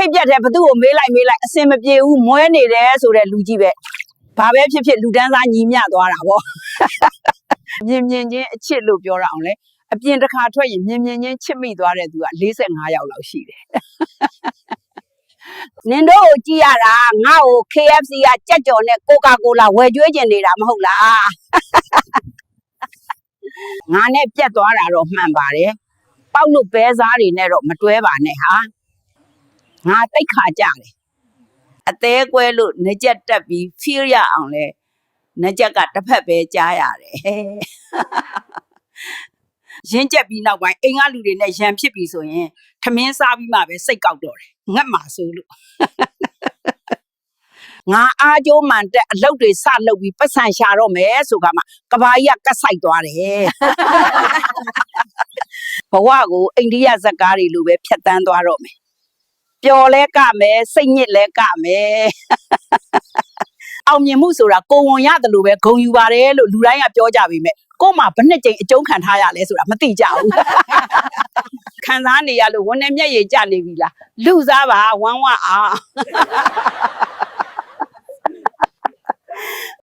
ထိတ်ပြတ်တယ်ဘသူ့ကိုမေးလိုက်အစင်မပြေဘူးမွဲနေတယ်ဆိုတဲ့လူကြီးပဲဘာပဲဖြစ်လူတန်းစားညီမျှသွားတာပေါ့မြင်ချင်းအချစ်လို့ပြောရအောင်လေအပြင်တစ်ခါထွက်ရင်မြင်ချင်းချစ်မိသွားတဲ့သူက45ယောက်လောက်ရှိတယ်နင်တို့ကိုကြည့်ရတာငါ့ကို KFC ကကြက်ကြော်နဲ့ကိုကာကိုလာဝယ်ကျွေးကျင်နေတာမဟုတ်လားငါနဲ့ပြတ်သွားတာတော့မှန်ပါတယ်ပေါက်လို့ပဲစားတွေနဲ့တော့မတွဲပါနဲ့ဟာငါတိတ်ခါကြတယ်အသေးကွဲလို့နှကြက်တက်ပြီး feel ရအောင်လဲနှကြက်ကတစ်ဖက်ပဲကြားရတယ်ရင်းကျက်ပြီးနောက်ပိုင်းအိမ်ကလူတွေနဲ့ရံဖြစ်ပြီဆိုရင်ထမင်းစားပြီးမှပဲစိတ်ကောက်တော့တယ်ငတ်မှာဆိုလို့ငါအားကြိုးမှန်တဲ့အလုပ်တွေစလုပ်ပြီးပတ်စံရှာတော့မယ်ဆိုကမှကဘာကြီးကကတ်ဆိုင်သွားတယ်ဘဝကိုအိန္ဒိယဇက်ကားတွေလိုပဲဖြတ်တန်းသွားတော့မယ်ပျော်လဲကမယ်စိတ်ညစ်လဲကမယ်အောင်မြင်မှုဆိုတာကိုယ်ဝန်ရတယ်လို့ပဲဂုဏ်ယူပါတယ်လို့လူတိုင်းကပြောကြပေမဲ့ကို့မှာဘယ်နှစ်ကြိမ်အကျုံးခံထားရလဲဆိုတာမသိကြဘူးခံစားနေရလို့ဝန်နဲ့မျက်ရည်ကျနေပြီလားလူစားပါဝမ်းဝအောင်